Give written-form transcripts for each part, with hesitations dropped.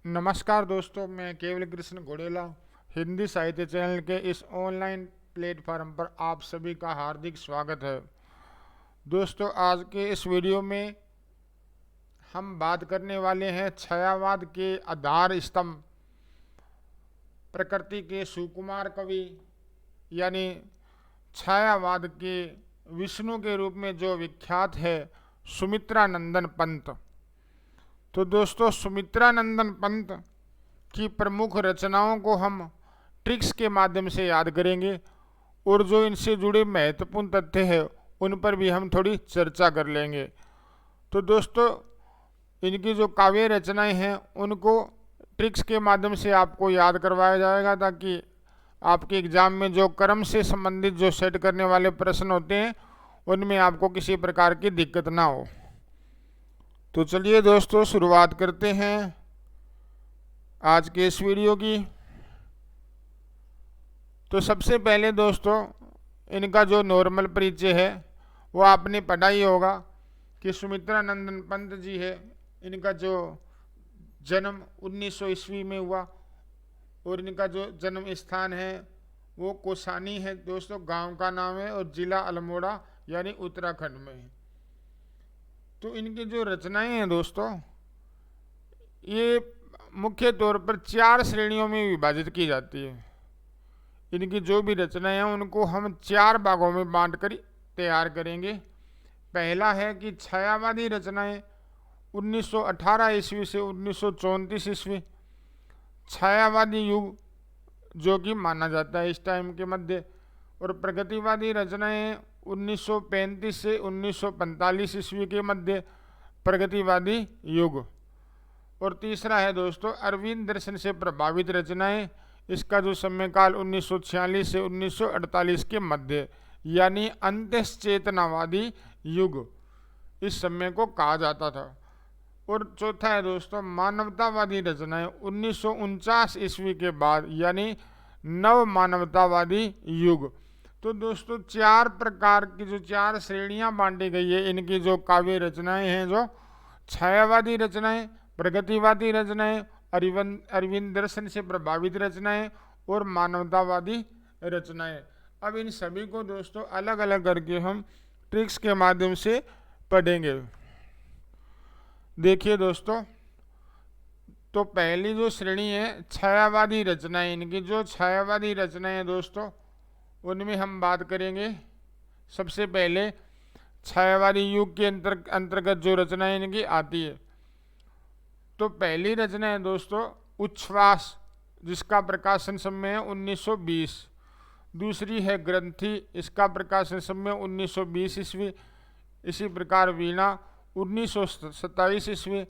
नमस्कार दोस्तों, मैं केवल कृष्ण घोड़ेला हिंदी साहित्य चैनल के इस ऑनलाइन प्लेटफॉर्म पर आप सभी का हार्दिक स्वागत है। दोस्तों, आज के इस वीडियो में हम बात करने वाले हैं छायावाद के आधार स्तंभ प्रकृति के सुकुमार कवि यानी छायावाद के विष्णु के रूप में जो विख्यात है सुमित्रानंदन पंत। तो दोस्तों, सुमित्रानंदन पंत की प्रमुख रचनाओं को हम ट्रिक्स के माध्यम से याद करेंगे और जो इनसे जुड़े महत्वपूर्ण तथ्य हैं उन पर भी हम थोड़ी चर्चा कर लेंगे। तो दोस्तों, इनकी जो काव्य रचनाएं हैं उनको ट्रिक्स के माध्यम से आपको याद करवाया जाएगा ताकि आपके एग्जाम में जो क्रम से संबंधित जो सेट करने वाले प्रश्न होते हैं उनमें आपको किसी प्रकार की दिक्कत ना हो। तो चलिए दोस्तों, शुरुआत करते हैं आज के इस वीडियो की। तो सबसे पहले दोस्तों, इनका जो नॉर्मल परिचय है वो आपने पढ़ा ही होगा कि सुमित्रानंदन पंत जी है। इनका जो जन्म 1900 ईस्वी में हुआ और इनका जो जन्म स्थान है वो कोसानी है दोस्तों, गांव का नाम है, और जिला अल्मोड़ा यानी उत्तराखंड में है। तो इनकी जो रचनाएं हैं दोस्तों, ये मुख्य तौर पर 4 श्रेणियों में विभाजित की जाती है। इनकी जो भी रचनाएं हैं उनको हम 4 भागों में बांटकर तैयार करेंगे। पहला है कि छायावादी रचनाएं 1918 ईस्वी से 1934 ईस्वी, छायावादी युग जो कि माना जाता है इस टाइम के मध्य, और प्रगतिवादी रचनाएं 1935 से 1945 ईस्वी के मध्य, प्रगतिवादी युग। और तीसरा है दोस्तों अरविंद दर्शन से प्रभावित रचनाएं, इसका जो समयकाल 1946 से 1948 के मध्य यानी अंत्यचेतनावादी युग इस समय को कहा जाता था। और चौथा है दोस्तों मानवतावादी रचनाएं 1949 ईस्वी के बाद यानी नव मानवतावादी युग। तो दोस्तों 4 प्रकार की जो 4 श्रेणियां बांटी गई है इनकी जो काव्य रचनाएं हैं, जो छायावादी रचनाएं, प्रगतिवादी रचनाएं, अरविंद दर्शन से प्रभावित रचनाएं और मानवतावादी रचनाएं। अब इन सभी को दोस्तों अलग अलग करके हम ट्रिक्स के माध्यम से पढ़ेंगे। देखिए दोस्तों, तो पहली जो श्रेणी है छायावादी रचनाएं, इनकी जो छायावादी रचनाएं हैं दोस्तों उनमें हम बात करेंगे। सबसे पहले छायावादी युग के अंतर्गत जो रचनाएं इनकी आती है, तो पहली रचना है दोस्तों उच्छ्वास, जिसका प्रकाशन समय है 1920। दूसरी है ग्रंथि, इसका प्रकाशन समय 1920 ईस्वी। इसी प्रकार वीणा 1927 ईस्वी,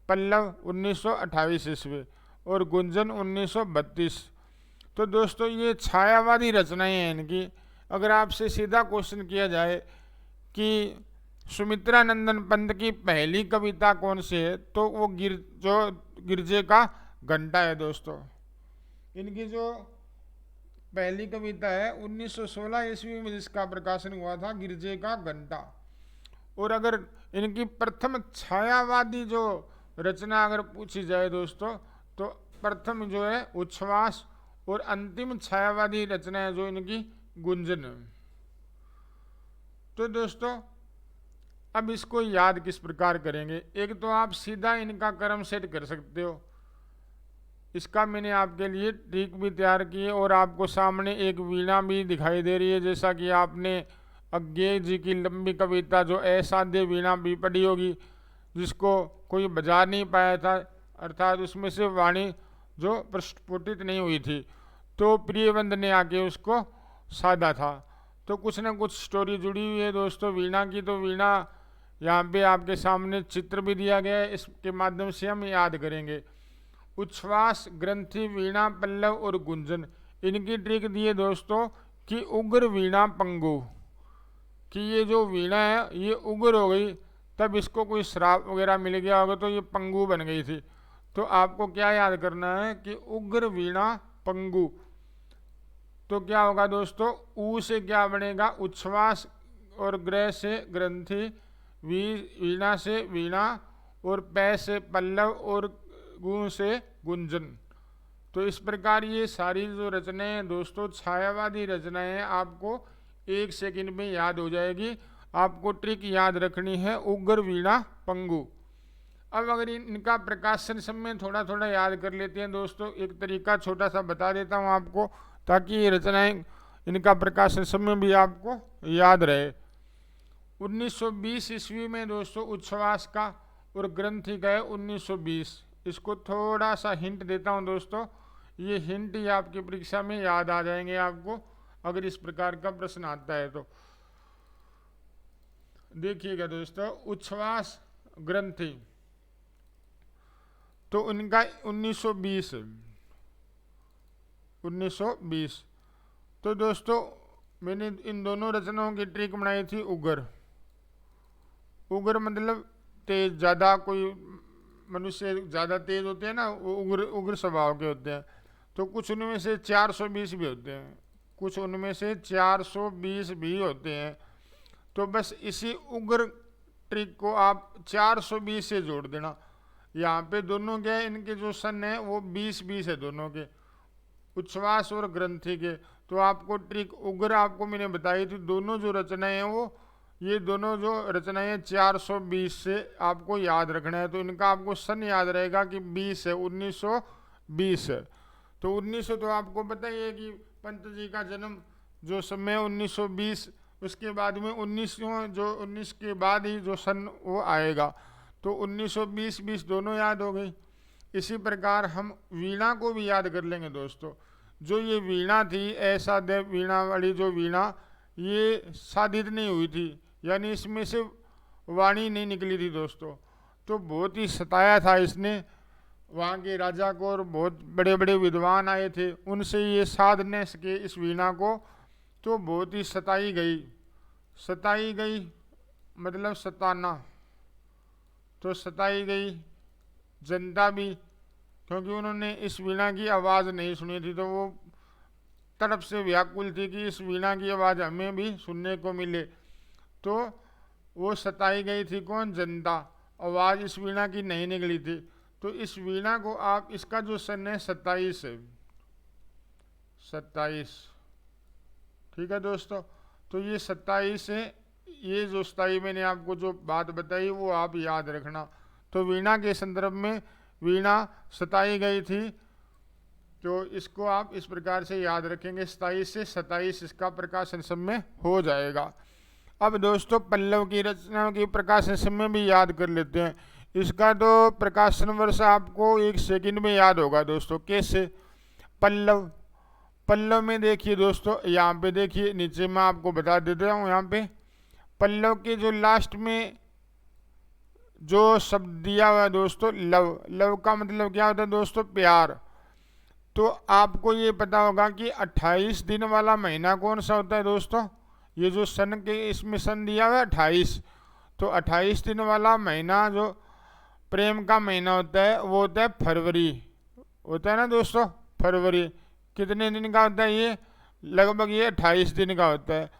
पल्लव 1928 ईस्वी और गुंजन 1932। तो दोस्तों ये छायावादी रचनाएं हैं इनकी। अगर आपसे सीधा क्वेश्चन किया जाए कि सुमित्रानंदन पंत की पहली कविता कौन सी है, तो वो गिरजे का घंटा है दोस्तों। इनकी जो पहली कविता है 1916 ईस्वी में जिसका प्रकाशन हुआ था, गिरजे का घंटा। और अगर इनकी प्रथम छायावादी जो रचना अगर पूछी जाए दोस्तों, तो प्रथम जो है उच्छ्वास और अंतिम छायावादी रचना है जो इनकी गुंजन। तो दोस्तों अब इसको याद किस प्रकार करेंगे। एक तो आप सीधा इनका क्रम सेट कर सकते हो, इसका मैंने आपके लिए ट्रिक भी तैयार की है और आपको सामने एक वीणा भी दिखाई दे रही है, जैसा कि आपने अज्ञेय जी की लंबी कविता जो असाध्य वीणा भी पढ़ी होगी, जिसको कोई बजा नहीं पाया था, अर्थात उसमें से वाणी जो प्रस्फुटित नहीं हुई थी, तो प्रियवंद ने आके उसको साधा था। तो कुछ ना कुछ स्टोरी जुड़ी हुई है दोस्तों वीणा की। तो वीणा यहाँ पे आपके सामने चित्र भी दिया गया है, इसके माध्यम से हम याद करेंगे। उच्छ्वास, ग्रंथि, वीणा, पल्लव और गुंजन, इनकी ट्रिक दी है दोस्तों कि उग्र वीणा पंगु, कि ये जो वीणा है ये उग्र हो गई, तब इसको कोई श्राप वगैरह मिल गया होगा तो ये पंगु बन गई थी। तो आपको क्या याद करना है कि उग्र वीणा पंगु। तो क्या होगा दोस्तों, ऊ से क्या बनेगा उच्छ्वास, और ग्रह से ग्रंथि, वीणा से वीणा, और पै से पल्लव, और गु से गुंजन। तो इस प्रकार ये सारी जो रचनाएं हैं दोस्तों, छायावादी रचनाएं हैं, आपको 1 सेकंड में याद हो जाएगी। आपको ट्रिक याद रखनी है उग्र वीणा पंगु। अब अगर इनका प्रकाशन समय थोड़ा थोड़ा याद कर लेते हैं दोस्तों, एक तरीका छोटा सा बता देता हूँ आपको, ताकि ये रचनाएं इनका प्रकाशन समय भी आपको याद रहे। 1920 ईस्वी में दोस्तों उच्छ्वास का और ग्रंथि का है 1920। इसको थोड़ा सा हिंट देता हूँ दोस्तों, ये हिंट ही आपकी परीक्षा में याद आ जाएंगे आपको, अगर इस प्रकार का प्रश्न आता है तो। देखिएगा दोस्तों, उच्छ्वास ग्रंथि तो उनका 1920। तो दोस्तों मैंने इन दोनों रचनाओं की ट्रिक बनाई थी उग्र। उग्र मतलब तेज, ज़्यादा, कोई मनुष्य ज़्यादा तेज होते हैं ना, वो उग्र स्वभाव के होते हैं। तो कुछ उनमें से 420 भी होते हैं, कुछ उनमें से 420 भी होते हैं। तो बस इसी उग्र ट्रिक को आप 420 से जोड़ देना। यहाँ पे दोनों के इनके जो सन है वो 20-20 है दोनों के, उच्छ्वास और ग्रंथि के। तो आपको ट्रिक उग्र आपको मैंने बताई थी, दोनों जो रचनाएं हैं वो, ये दोनों जो रचनाएं 420 से आपको याद रखना है। तो इनका आपको सन याद रहेगा कि 20 है, 1920 है। तो 1900 तो आपको पता ही है कि पंत जी का जन्म जो समय 1920, उसके बाद में 19 के बाद ही जो सन वो आएगा। तो 1920 दोनों याद हो गई। इसी प्रकार हम वीणा को भी याद कर लेंगे दोस्तों। जो ये वीणा थी, ऐसा देव वीणा वाली जो वीणा, ये साधित नहीं हुई थी, यानी इसमें से वाणी नहीं निकली थी दोस्तों। तो बहुत ही सताया था इसने वहाँ के राजा को, और बहुत बड़े बड़े विद्वान आए थे, उनसे ये साध न सके इस वीणा को। तो बहुत ही सताई गई मतलब सताना। तो सताई गई जनता भी, क्योंकि उन्होंने इस वीणा की आवाज़ नहीं सुनी थी। तो वो तड़प से व्याकुल थी कि इस वीणा की आवाज़ हमें भी सुनने को मिले। तो वो सताई गई थी कौन? जनता। आवाज़ इस वीणा की नहीं निकली थी। तो इस वीणा को आप, इसका जो सन है 27 है, 27, ठीक है दोस्तों। तो ये 27 है, ये जो 27 मैंने आपको जो बात बताई वो आप याद रखना। तो वीणा के संदर्भ में वीणा सताई गई थी, तो इसको आप इस प्रकार से याद रखेंगे, 27 से 27 इसका प्रकाशन समय हो जाएगा। अब दोस्तों पल्लव की रचना की प्रकाशन समय भी याद कर लेते हैं। इसका तो प्रकाशन वर्ष आपको 1 सेकंड में याद होगा दोस्तों। कैसे? पल्लव में देखिए दोस्तों, यहाँ पे देखिए, नीचे मैं आपको बता देता हूँ। यहाँ पे पल्लव के जो लास्ट में जो शब्द दिया हुआ है दोस्तों, लव का मतलब क्या होता है दोस्तों? प्यार। तो आपको ये पता होगा कि 28 दिन वाला महीना कौन सा होता है दोस्तों? ये जो सन के इसमें सन दिया हुआ है 28, तो 28 दिन वाला महीना जो प्रेम का महीना होता है वो होता है फरवरी, होता है ना दोस्तों? फरवरी कितने दिन का होता है? ये लगभग ये 28 दिन का होता है।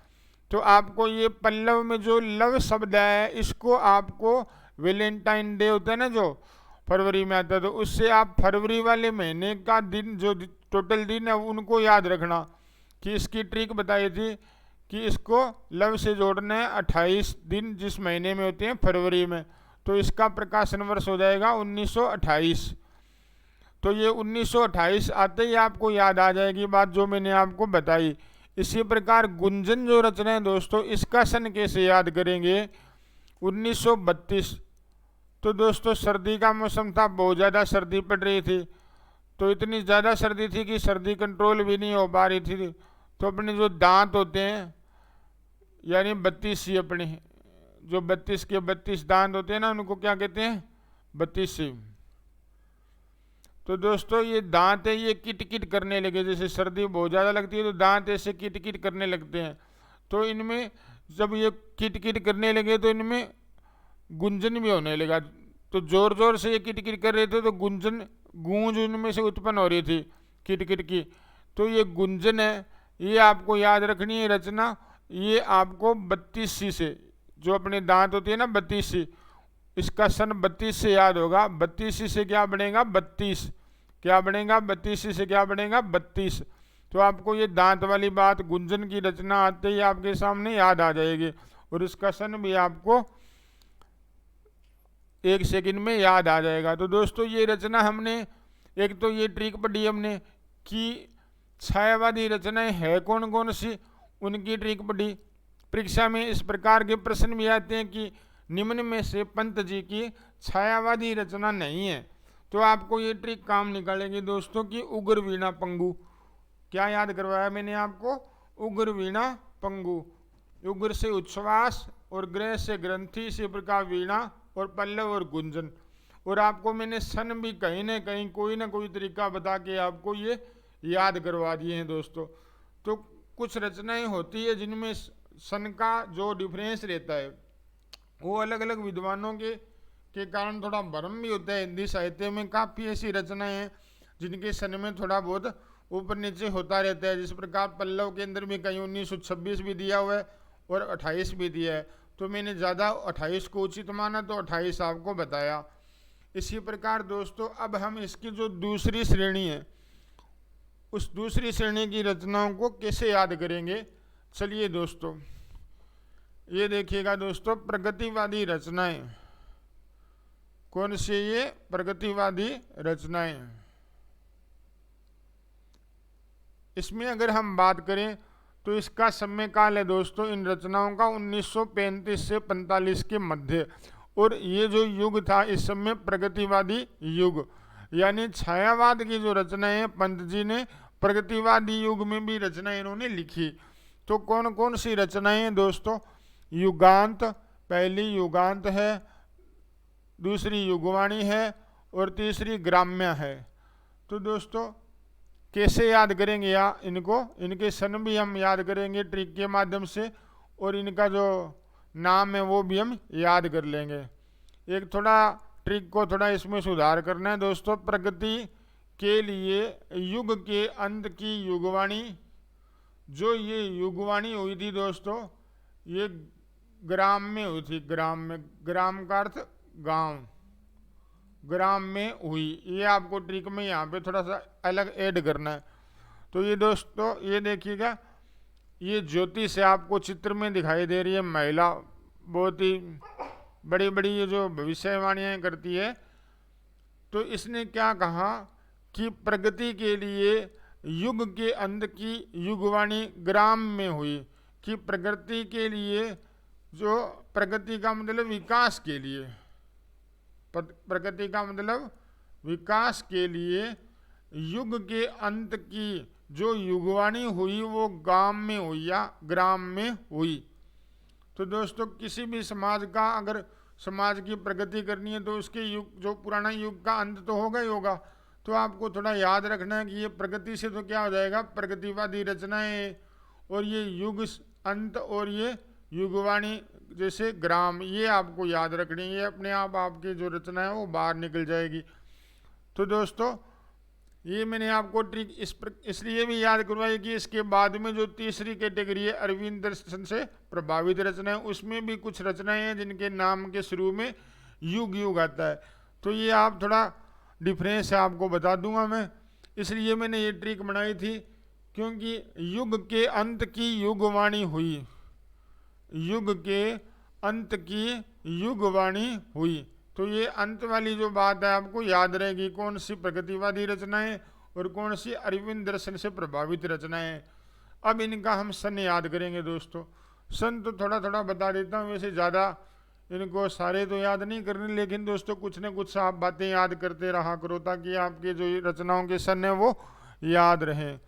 तो आपको ये पल्लव में जो लव शब्द है, इसको आपको वैलेंटाइन डे होता है ना जो फरवरी में आता है, तो उससे आप फरवरी वाले महीने का दिन, जो टोटल दिन है, उनको याद रखना। कि इसकी ट्रिक बताई थी कि इसको लव से जोड़ना है 28 दिन जिस महीने में होते हैं फरवरी में। तो इसका प्रकाशन वर्ष हो जाएगा 1928। तो ये 1928 आते ही आपको याद आ जाएगी बात जो मैंने आपको बताई। इसी प्रकार गुंजन जो रचना है दोस्तों, इसका सन कैसे याद करेंगे? 1932। तो दोस्तों सर्दी का मौसम था, बहुत ज़्यादा सर्दी पड़ रही थी। तो इतनी ज़्यादा सर्दी थी कि सर्दी कंट्रोल भी नहीं हो पा रही थी। तो अपने जो दांत होते हैं, यानी 32 अपने जो 32 के 32 दांत होते हैं ना, उनको क्या कहते हैं? 32। तो दोस्तों ये दांत है, ये किट करने लगे। जैसे सर्दी बहुत ज़्यादा लगती है तो दांत ऐसे किट करने लगते हैं। तो इनमें जब ये किट करने लगे तो इनमें गुंजन भी होने लगा। तो जोर जोर से ये किट कर रहे थे, तो गुंजन, गूंज उनमें से उत्पन्न हो रही थी किट की। तो ये गुंजन है, ये आपको याद रखनी है रचना। ये आपको 32 से, जो अपने दांत होती है ना 32, इसका सन 32 से याद होगा। 32 से क्या बनेगा 32, क्या बनेगा 32 से क्या बनेगा 32। तो आपको ये दांत वाली बात गुंजन की रचना आते ही आपके सामने याद आ जाएगी और इसका सन भी आपको 1 सेकंड में याद आ जाएगा। तो दोस्तों ये रचना हमने, एक तो ये ट्रिक पढ़ी हमने कि छायावादी रचनाएं है कौन कौन सी, उनकी ट्रिक पढ़ी। परीक्षा में इस प्रकार के प्रश्न भी आते हैं कि निम्न में से पंत जी की छायावादी रचना नहीं है, तो आपको ये ट्रिक काम निकालेंगे दोस्तों कि उग्र वीणा पंगु। क्या याद करवाया मैंने आपको, उग्र वीणा पंगु। उग्र से उच्छ्वास और ग्रह से ग्रंथि से प्रकार वीणा और पल्लव और गुंजन। और आपको मैंने सन भी कहीं ना कहीं कोई ना कोई तरीका बता के आपको ये याद करवा दिए हैं दोस्तों। तो कुछ रचनाएं होती है जिनमें सन का जो डिफरेंस रहता है वो अलग अलग विद्वानों के कारण थोड़ा भ्रम भी होता है। हिंदी साहित्य में काफ़ी ऐसी रचनाएं हैं जिनके सन में थोड़ा बहुत ऊपर नीचे होता रहता है। जिस प्रकार पल्लव के अंदर भी कहीं 1926 भी दिया हुआ है और 28 भी दिया है, तो मैंने ज़्यादा 28 को उचित माना तो 28 आपको बताया। इसी प्रकार दोस्तों अब हम इसकी जो दूसरी श्रेणी है उस दूसरी श्रेणी की रचनाओं को कैसे याद करेंगे, चलिए दोस्तों ये देखिएगा दोस्तों, प्रगतिवादी रचनाएं। कौन सी ये प्रगतिवादी रचनाएं, इसमें अगर हम बात करें तो इसका समय काल है दोस्तों इन रचनाओं का 1935 से 45 के मध्य। और ये जो युग था इस समय प्रगतिवादी युग, यानी छायावाद की जो रचनाएं हैं पंत जी ने प्रगतिवादी युग में भी रचनाएं इन्होंने लिखी। तो कौन कौन सी रचनाएं हैं दोस्तों, युगांत, पहली युगांत है, दूसरी युगवाणी है और तीसरी ग्राम्य है। तो दोस्तों कैसे याद करेंगे या इनको, इनके सन भी हम याद करेंगे ट्रिक के माध्यम से और इनका जो नाम है वो भी हम याद कर लेंगे। एक थोड़ा ट्रिक को थोड़ा इसमें सुधार करना है दोस्तों। प्रगति के लिए युग के अंत की युगवाणी, जो ये युगवाणी हुई थी दोस्तों ये ग्राम में हुई थी, ग्राम में, ग्राम का अर्थ गांव, ग्राम में हुई। ये आपको ट्रिक में यहाँ पे थोड़ा सा अलग ऐड करना है। तो ये दोस्तों ये देखिएगा, ये ज्योति से आपको चित्र में दिखाई दे रही है महिला, बहुत ही बड़ी बड़ी ये जो भविष्यवाणियाँ करती है। तो इसने क्या कहा कि प्रगति के लिए युग के अंत की युगवाणी ग्राम में हुई, कि प्रगति के लिए, जो प्रगति का मतलब विकास के लिए, प्रगति का मतलब विकास के लिए युग के अंत की जो युगवाणी हुई वो गांव में हुई या ग्राम में हुई। तो दोस्तों किसी भी समाज का अगर समाज की प्रगति करनी है तो उसके युग, जो पुराना युग का अंत तो होगा ही होगा। तो आपको थोड़ा याद रखना है कि ये प्रगति से तो क्या हो जाएगा प्रगतिवादी रचनाएं, और ये युग अंत और ये युगवाणी जैसे ग्राम, ये आपको याद रखनी है। ये अपने आप आपकी जो रचना है वो बाहर निकल जाएगी। तो दोस्तों ये मैंने आपको ट्रिक इसलिए भी याद करवाई कि इसके बाद में जो तीसरी कैटेगरी है अरविंद दर्शन से प्रभावित रचनाएं, उसमें भी कुछ रचनाएं हैं जिनके नाम के शुरू में युग युग आता है। तो ये आप थोड़ा डिफरेंस है आपको बता दूंगा मैं, इसलिए मैंने ये ट्रिक बनाई थी, क्योंकि युग के अंत की युगवाणी हुई, युग के अंत की युगवाणी हुई। तो ये अंत वाली जो बात है आपको याद रहेगी, कौन सी प्रगतिवादी रचनाएं और कौन सी अरविंद दर्शन से प्रभावित रचनाएं। अब इनका हम सन याद करेंगे दोस्तों। सन तो थोड़ा थोड़ा बता देता हूँ, वैसे ज़्यादा इनको सारे तो याद नहीं करने, लेकिन दोस्तों कुछ न कुछ आप बातें याद करते रहा करो ताकि आपके जो रचनाओं के सन है वो याद रहें।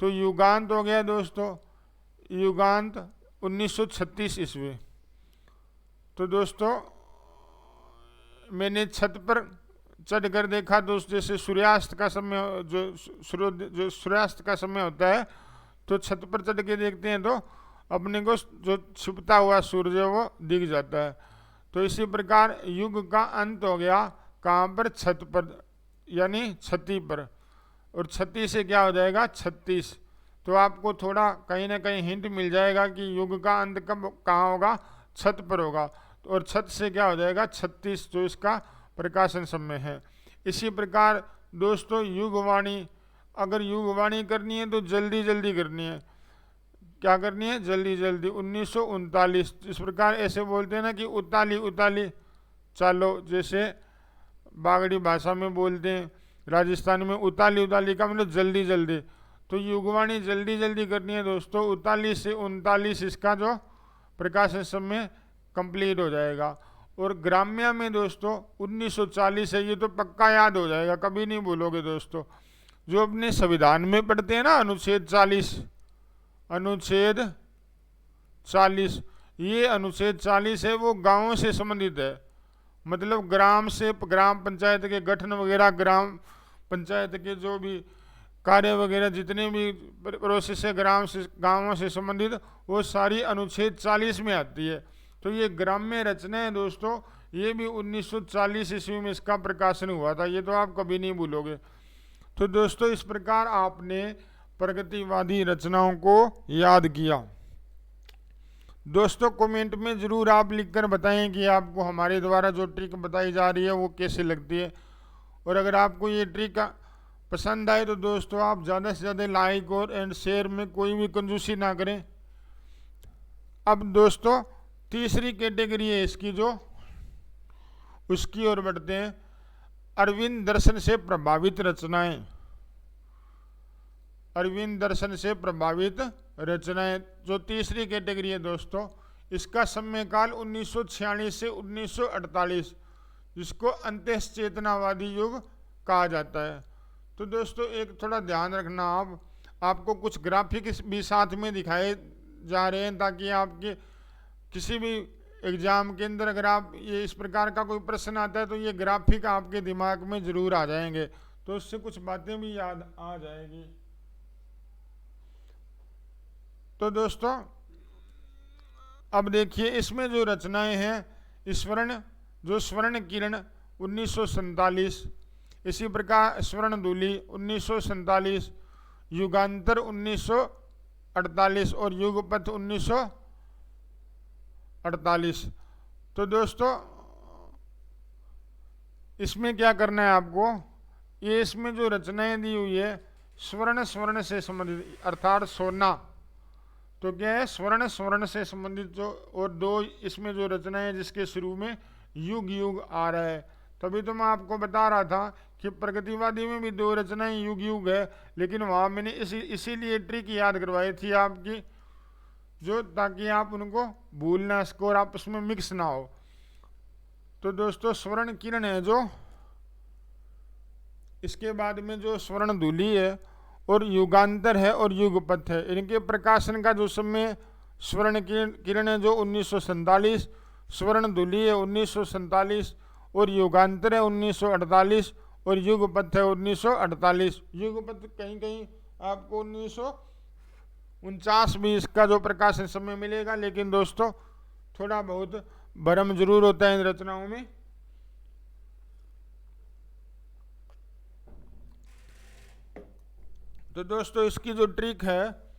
तो युगांत हो गया दोस्तों, युगांत 1936 ईस्वी। तो दोस्तों मैंने छत पर चढ़कर देखा दोस्त, जैसे सूर्यास्त का समय, जो सूर्यास्त का समय होता है तो छत पर चढ़ के देखते हैं तो अपने को जो छिपता हुआ सूर्य वो दिख जाता है। तो इसी प्रकार युग का अंत हो गया कहाँ पर, छत पर, यानी छती पर, और छती से क्या हो जाएगा 36। तो आपको थोड़ा कहीं ना कहीं हिंट मिल जाएगा कि युग का अंत कब कहाँ होगा, छत पर होगा। और छत से क्या हो जाएगा 36, जो इसका प्रकाशन समय है। इसी प्रकार दोस्तों युगवाणी, अगर युगवाणी करनी है तो जल्दी जल्दी करनी है। क्या करनी है? जल्दी जल्दी। 1939, इस प्रकार ऐसे बोलते हैं ना कि उताली उताली चालो, जैसे बागड़ी भाषा में बोलते हैं, राजस्थान में उताली उताली का मतलब जल्दी जल्दी। तो युगवाणी जल्दी जल्दी करनी है दोस्तों। 39 से 39 इसका जो प्रकाशन समय कंप्लीट हो जाएगा। और ग्राम्य में दोस्तों 1940 है, ये तो पक्का याद हो जाएगा, कभी नहीं भूलोगे दोस्तों। जो अपने संविधान में पढ़ते हैं ना, अनुच्छेद 40, अनुच्छेद 40, ये अनुच्छेद 40 है वो गांवों से संबंधित है। मतलब ग्राम से, ग्राम पंचायत के गठन वगैरह, ग्राम पंचायत के जो भी कार्य वगैरह जितने भी प्रोसेस है ग्राम से, गांवों से संबंधित, वो सारी अनुच्छेद 40 में आती है। तो ये ग्राम्य रचना है दोस्तों, ये भी 1940 ईस्वी में इसका प्रकाशन हुआ था, ये तो आप कभी नहीं भूलोगे। तो दोस्तों इस प्रकार आपने प्रगतिवादी रचनाओं को याद किया। दोस्तों कमेंट में ज़रूर आप लिखकर बताएं कि आपको हमारे द्वारा जो ट्रिक बताई जा रही है वो कैसे लगती है। और अगर आपको ये ट्रिक पसंद आए तो दोस्तों आप ज़्यादा से ज़्यादा लाइक और एंड शेयर में कोई भी कंजूसी ना करें। अब दोस्तों तीसरी कैटेगरी है इसकी जो, उसकी ओर बढ़ते हैं। अरविंद दर्शन से प्रभावित रचनाएं। अरविंद दर्शन से प्रभावित रचनाएं जो तीसरी कैटेगरी है दोस्तों, इसका समय काल 1946 से 1948, जिसको अंतःचेतनावादी युग कहा जाता है। तो दोस्तों एक थोड़ा ध्यान रखना, आपको कुछ ग्राफिक्स भी साथ में दिखाए जा रहे हैं, ताकि आपके किसी भी एग्जाम के अंदर अगर आप ये इस प्रकार का कोई प्रश्न आता है तो ये ग्राफिक आपके दिमाग में जरूर आ जाएंगे, तो उससे कुछ बातें भी याद आ जाएगी। तो दोस्तों अब देखिए इसमें जो रचनाएं हैं, स्वर्ण, जो स्वर्ण किरण 1947, इसी प्रकार स्वर्णदूली 1947, युगांतर 1948 और युगपथ 1948। तो दोस्तों इसमें क्या करना है आपको, ये इसमें जो रचनाएं दी हुई है स्वर्ण, स्वर्ण से संबंधित अर्थात सोना, तो क्या है स्वर्ण, स्वर्ण से संबंधित जो, और दो इसमें जो रचनाएं हैं जिसके शुरू में युग युग आ रहा है। तभी तो मैं आपको बता रहा था कि प्रगतिवादी में भी दो रचनाएं युग युग है, लेकिन वहाँ मैंने इसीलिए ट्रिक याद करवाई थी आपकी, जो ताकि आप उनको भूल ना सको और आप उसमें मिक्स ना हो। तो दोस्तों स्वर्ण किरण है जो, इसके बाद में जो स्वर्ण धूली है और युगांतर है और युगपथ है, इनके प्रकाशन का जो समय, स्वर्ण किरण है जो 1947, स्वर्ण धूली है 1947 और युगांतर है 1948 और युगपथ है 1948। युगपथ कहीं कहीं आपको 1949 भी इसका जो प्रकाशन समय मिलेगा, लेकिन दोस्तों थोड़ा बहुत भ्रम जरूर होता है इन रचनाओं में। तो दोस्तों इसकी जो ट्रिक है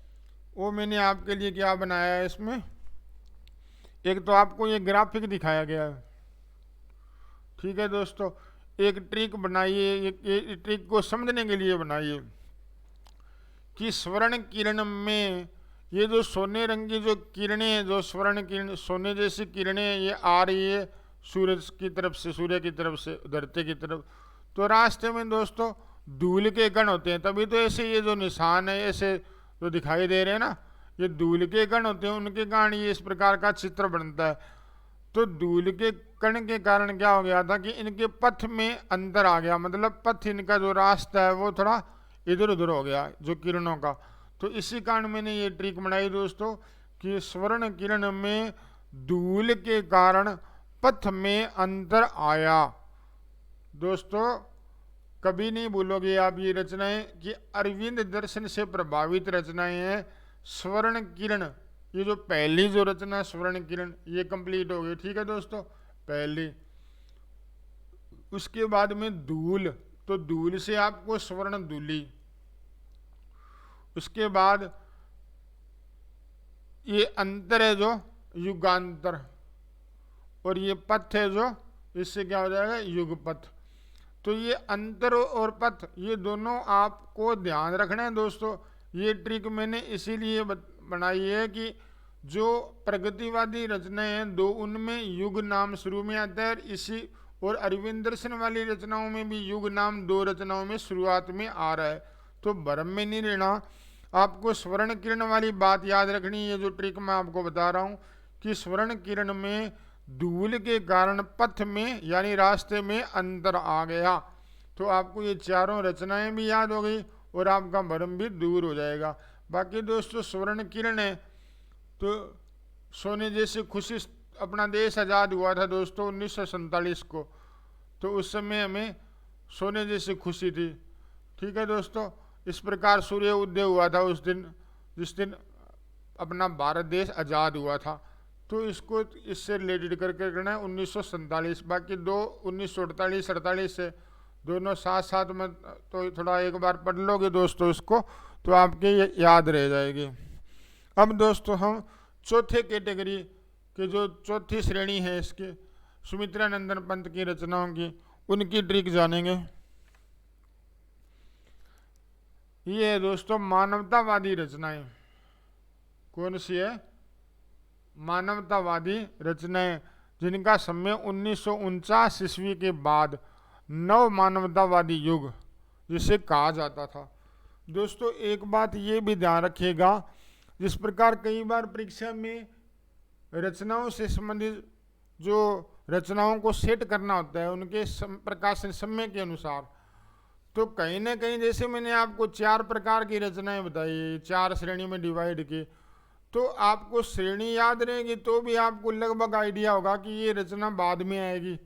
वो मैंने आपके लिए क्या बनाया है, इसमें एक तो आपको ये ग्राफिक दिखाया गया है, ठीक है दोस्तों। एक ट्रिक बनाइए, ये ट्रिक को समझने के लिए बनाइए कि स्वर्ण किरण में ये जो सोने रंग की जो किरणें हैं, जो स्वर्ण किरण सोने जैसी किरणें ये आ रही है सूरज की तरफ से, सूर्य की तरफ से धरती की तरफ, तो रास्ते में दोस्तों धूल के कण होते हैं, तभी तो ऐसे ये जो निशान है ऐसे जो दिखाई दे रहे हैं ना, ये धूल के कण होते हैं, उनके कारण ये इस प्रकार का चित्र बनता है। तो धूल के कण के कारण क्या हो गया था कि इनके पथ में अंतर आ गया, मतलब पथ इनका जो रास्ता है वो थोड़ा इधर उधर हो गया जो किरणों का। तो इसी कारण मैंने ये ट्रिक बनाई दोस्तों कि स्वर्ण किरण में धूल के कारण पथ में अंतर आया। दोस्तों कभी नहीं भूलोगे आप ये रचनाएं कि अरविंद दर्शन से प्रभावित रचनाएं हैं। स्वर्ण किरण, ये जो पहली जो रचना स्वर्ण किरण ये कंप्लीट हो गई, ठीक है दोस्तों, पहली। उसके बाद में धूल, तो धूल से आपको स्वर्ण धूली। उसके बाद ये अंतर है जो युगांतर, और ये पथ है जो, इससे क्या हो जाएगा युगपथ। तो ये अंतर और पथ ये दोनों आपको ध्यान रखना है दोस्तों। ये ट्रिक मैंने इसीलिए बनाई है कि जो प्रगतिवादी रचनाएं हैं दो, उनमें युग नाम शुरू में आता है, इसी और अरविंद दर्शन वाली रचनाओं में भी युग नाम दो रचनाओं में शुरुआत में आ रहा है। तो भ्रम में नहीं रहना, आपको स्वर्ण किरण वाली बात याद रखनी है। जो ट्रिक मैं आपको बता रहा हूँ कि स्वर्ण किरण में धूल के कारण पथ में यानी रास्ते में अंतर आ गया, तो आपको ये चारों रचनाएं भी याद हो गई और आपका भ्रम भी दूर हो जाएगा। बाकी दोस्तों स्वर्ण किरण है तो सोने जैसी खुशी, अपना देश आज़ाद हुआ था दोस्तों 1947 को, तो उस समय हमें सोने जैसी खुशी थी। ठीक है दोस्तों, इस प्रकार सूर्य उदय हुआ था उस दिन, जिस दिन अपना भारत देश आज़ाद हुआ था। तो इसको इससे रिलेटेड करके करना है 1947। बाकी दो 1948 से दोनों साथ साथ में, तो थोड़ा एक बार पढ़ लोगे दोस्तों इसको तो आपके याद रह जाएगी। अब दोस्तों हम चौथे कैटेगरी के जो चौथी श्रेणी है इसके सुमित्रानंदन पंत की रचनाओं की, उनकी ट्रिक जानेंगे। ये है दोस्तों मानवतावादी रचनाएं। कौन सी है? मानवतावादी रचनाएं, जिनका समय 1949 ईस्वी के बाद नव मानवतावादी युग जिसे कहा जाता था। दोस्तों एक बात ये भी ध्यान रखिएगा, जिस प्रकार कई बार परीक्षा में रचनाओं से संबंधित जो रचनाओं को सेट करना होता है उनके प्रकाशन समय के अनुसार, तो कहीं ना कहीं जैसे मैंने आपको 4 प्रकार की रचनाएं बताई, 4 श्रेणी में डिवाइड की, तो आपको श्रेणी याद रहेगी तो भी आपको लगभग आइडिया होगा कि ये रचना बाद में आएगी।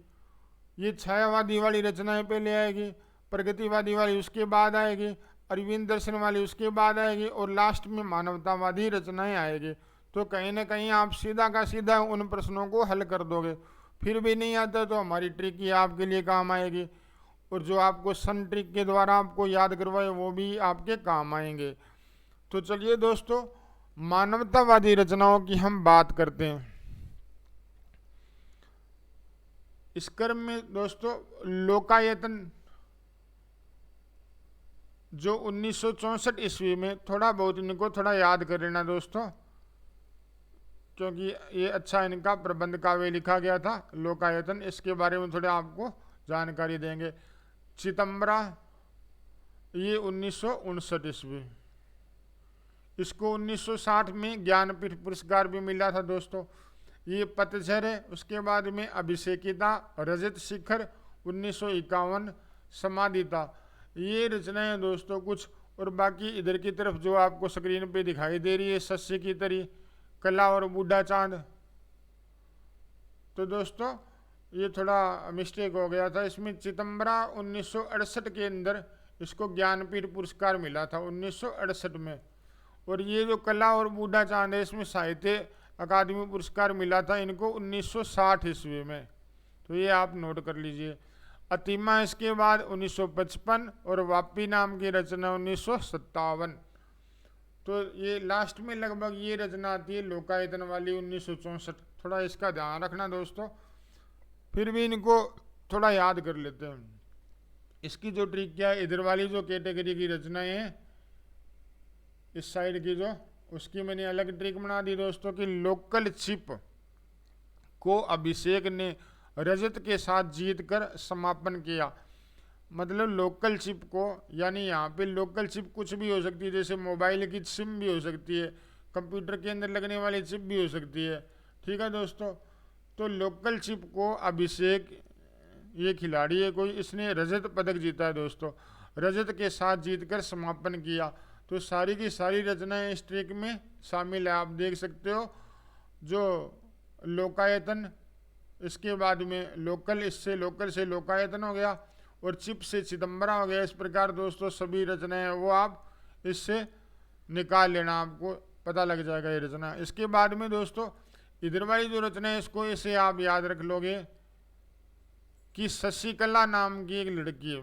ये छायावादी वाली रचनाएं पहले आएगी, प्रगतिवादी वाली उसके बाद आएगी, अरविंद दर्शन वाली उसके बाद आएगी और लास्ट में मानवतावादी रचनाएं आएगी। तो कहीं ना कहीं आप सीधा का सीधा उन प्रश्नों को हल कर दोगे। फिर भी नहीं आता तो हमारी ट्रिक ये आपके लिए काम आएगी, और जो आपको सन ट्रिक के द्वारा आपको याद करवाए वो भी आपके काम आएंगे। तो चलिए दोस्तों मानवतावादी रचनाओं की हम बात करते हैं। इस क्रम में दोस्तों लोकायतन जो 1964 ईस्वी में, थोड़ा बहुत इनको थोड़ा याद कर लेना दोस्तों, क्योंकि ये अच्छा इनका प्रबंध काव्य लिखा गया था लोकायतन, इसके बारे में थोड़ा आपको जानकारी देंगे। चितंबरा ये 1959 ईस्वी, इसको 1960 में ज्ञानपीठ पुरस्कार भी मिला था दोस्तों। ये पतझर है, उसके बाद में अभिषेकिता, रजत शिखर 1951, समाधिता, ये रचनाएं दोस्तों कुछ। और बाकी इधर की तरफ जो आपको स्क्रीन पे दिखाई दे रही है शस्य की तरी, कला और बूढ़ा चांद, तो दोस्तों ये थोड़ा मिस्टेक हो गया था इसमें। चितंबरा 1968 के अंदर इसको ज्ञानपीठ पुरस्कार मिला था 1968 में, और ये जो कला और बूढ़ा चांद है इसमें साहित्य अकादमी पुरस्कार मिला था इनको 1960 ईस्वी में, तो ये आप नोट कर लीजिए। अतिमा इसके बाद 1955 और वापी नाम की रचना 1957। तो ये लास्ट में लगभग ये रचना आती है लोकायतन वाली 1964। थोड़ा इसका ध्यान रखना दोस्तों, फिर भी इनको थोड़ा याद कर लेते हैं। इसकी जो ट्रिक क्या है, इधर वाली जो कैटेगरी की रचनाएं हैं इस साइड की जो, उसकी मैंने अलग ट्रिक बना दी दोस्तों कि लोकल चिप को अभिषेक ने रजत के साथ जीत कर समापन किया। मतलब लोकल चिप को, यानी यहाँ पे लोकल चिप कुछ भी हो सकती है, जैसे मोबाइल की सिम भी हो सकती है, कंप्यूटर के अंदर लगने वाली चिप भी हो सकती है। ठीक है दोस्तों, तो लोकल चिप को अभिषेक, ये खिलाड़ी है कोई, इसने रजत पदक जीता है दोस्तों, रजत के साथ जीतकर समापन किया। तो सारी की सारी रचनाएं इस ट्रिक में शामिल है, आप देख सकते हो। जो लोकायतन, इसके बाद में लोकल, इससे लोकल से लोकायतन हो गया, और चिप से चिदंबरा हो गया। इस प्रकार दोस्तों सभी रचनाएं वो आप इससे निकाल लेना, आपको पता लग जाएगा ये रचना। इसके बाद में दोस्तों इधर वाली जो रचना है इसको इसे आप याद रख लोगे कि शशिकला नाम की एक लड़की है,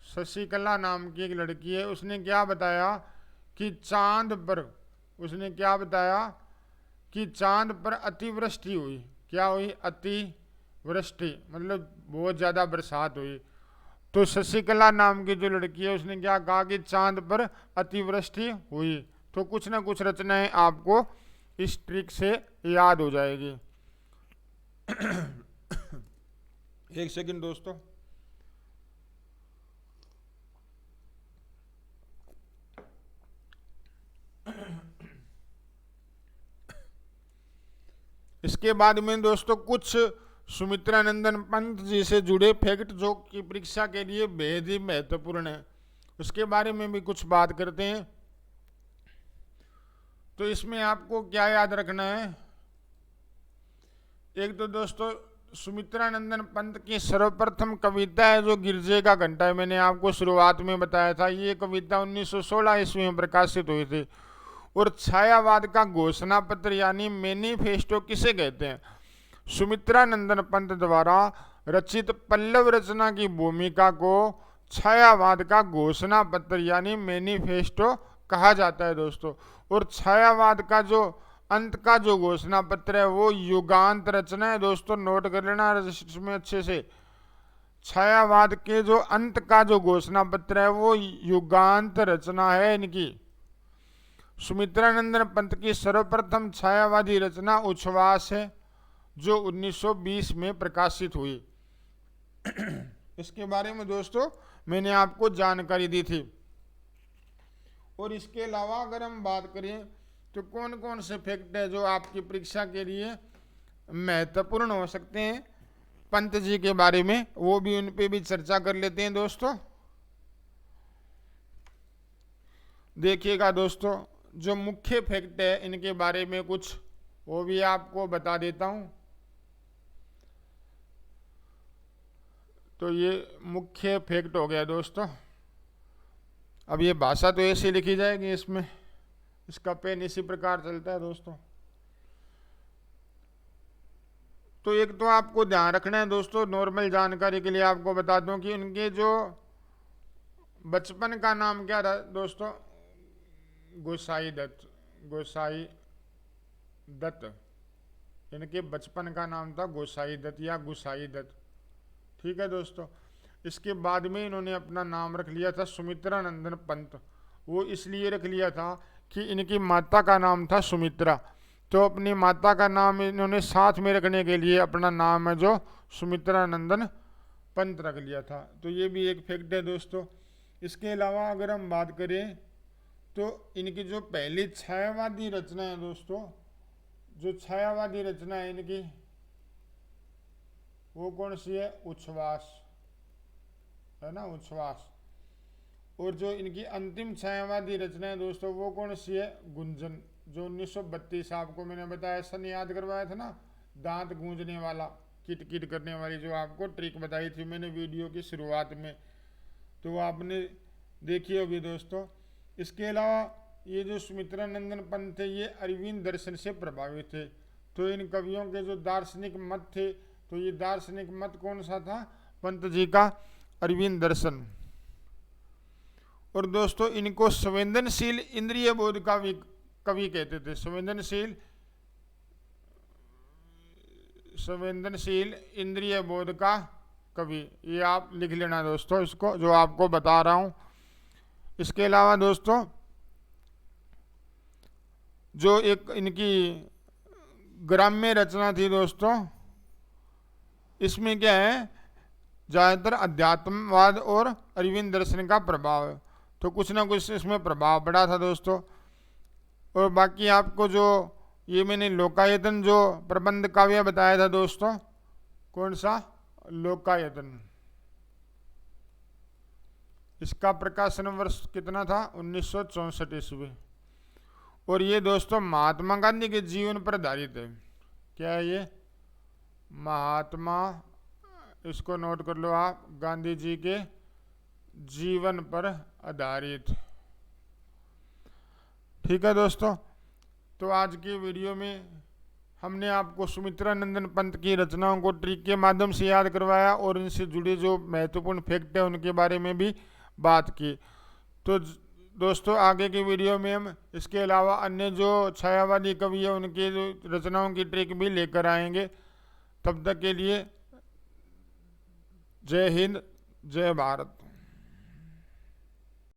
शशिकला नाम की एक लड़की है, उसने क्या बताया कि चांद पर, उसने क्या बताया कि चांद पर अतिवृष्टि हुई। क्या हुई, अतिवृष्टि, मतलब बहुत ज़्यादा बरसात हुई। तो शशिकला नाम की जो लड़की है उसने क्या कहा कि चांद पर अतिवृष्टि हुई। तो कुछ ना कुछ रचनाएं आपको इस ट्रिक से याद हो जाएगी। एक सेकंड दोस्तों। इसके बाद में दोस्तों कुछ सुमित्रा नंदन पंत जी से जुड़े फैक्ट जो कि परीक्षा के लिए बेहद ही महत्वपूर्ण है, उसके बारे में भी कुछ बात करते हैं। तो इसमें आपको क्या याद रखना है, एक तो दोस्तों सुमित्रा नंदन पंत की सर्वप्रथम कविता है जो गिरजे का घंटा है, मैंने आपको शुरुआत में बताया था। ये कविता 1916 ईस्वी में प्रकाशित हुई थी। और छायावाद का घोषणा पत्र यानी मैनिफेस्टो किसे कहते हैं, सुमित्रा नंदन पंत द्वारा रचित पल्लव रचना की भूमिका को छायावाद का घोषणा पत्र यानी मैनिफेस्टो कहा जाता है दोस्तों। और छायावाद का जो अंत का जो घोषणा पत्र है वो युगांत रचना है दोस्तों, नोट कर लेना इसमें अच्छे से। छायावाद के जो अंत का जो घोषणा पत्र है वो युगांत रचना है इनकी। सुमित्रा नंदन पंत की सर्वप्रथम छायावादी रचना उच्छ्वास है जो 1920 में प्रकाशित हुई। इसके बारे में दोस्तों मैंने आपको जानकारी दी थी। और इसके अलावा अगर हम बात करें तो कौन कौन से फैक्ट है जो आपकी परीक्षा के लिए महत्वपूर्ण हो सकते हैं पंत जी के बारे में, वो भी उन पे भी चर्चा कर लेते हैं दोस्तों। देखिएगा दोस्तों, जो मुख्य फैक्ट है इनके बारे में कुछ वो भी आपको बता देता हूं। तो ये मुख्य फैक्ट हो गया दोस्तों। अब ये भाषा तो ऐसी लिखी जाएगी, इसमें इसका पेन इसी प्रकार चलता है दोस्तों। तो एक तो आपको ध्यान रखना है दोस्तों, नॉर्मल जानकारी के लिए आपको बता दूं कि उनके जो बचपन का नाम क्या था दोस्तों, गोसाई दत्त। गोसाई दत्त, इनके बचपन का नाम था गोसाई दत्त या गुसाई दत्त। ठीक है दोस्तों। इसके बाद में इन्होंने अपना नाम रख लिया था सुमित्रा नंदन पंत। वो इसलिए रख लिया था कि इनकी माता का नाम था सुमित्रा, तो अपनी माता का नाम इन्होंने साथ में रखने के लिए अपना नाम है जो सुमित्रा नंदन पंत रख लिया था। तो ये भी एक फैक्ट है दोस्तों। इसके अलावा अगर हम बात करें तो इनकी जो पहली छायावादी रचना है दोस्तों, जो छायावादी रचना है इनकी वो कौन सी है, उच्छ्वास है ना, उच्छ्वास। और जो इनकी अंतिम छायावादी रचना है दोस्तों वो कौन सी है, गुंजन, जो 1932 आपको मैंने बताया, सन याद करवाया था ना, दांत गूंजने वाला, किट किट करने वाली जो आपको ट्रिक बताई थी मैंने वीडियो की शुरुआत में, तो वो आपने देखी होगी दोस्तों। इसके अलावा ये जो सुमित्रा नंदन पंत थे ये अरविंद दर्शन से प्रभावित थे। तो इन कवियों के जो दार्शनिक मत थे, तो ये दार्शनिक मत कौन सा था, पंत जी का अरविंद दर्शन। और दोस्तों इनको संवेदनशील इंद्रिय बोध का कवि कहते थे, संवेदनशील इंद्रिय बोध का कवि, ये आप लिख लेना दोस्तों इसको जो आपको बता रहा हूं। इसके अलावा दोस्तों जो एक इनकी ग्राम्य रचना थी दोस्तों, इसमें क्या है, ज़्यादातर अध्यात्मवाद और अरविंद दर्शन का प्रभाव है, तो कुछ ना कुछ इसमें प्रभाव पड़ा था दोस्तों। और बाकी आपको जो ये मैंने लोकायतन जो प्रबंध काव्य बताया था दोस्तों, कौन सा, लोकायतन, इसका प्रकाशन वर्ष कितना था, 1964 ईस्वी। और ये दोस्तों महात्मा गांधी के जीवन पर आधारित है। क्या है ये, महात्मा, इसको नोट कर लो आप, गांधी जी के जीवन पर आधारित। ठीक है दोस्तों। तो आज की वीडियो में हमने आपको सुमित्रा नंदन पंत की रचनाओं को ट्रिक के माध्यम से याद करवाया और इनसे जुड़े जो महत्वपूर्ण फैक्ट है उनके बारे में भी बात की। तो दोस्तों आगे की वीडियो में हम इसके अलावा अन्य जो छायावादी कवि है उनके जो रचनाओं की ट्रिक भी लेकर आएंगे। तब तक के लिए जय हिंद, जय भारत।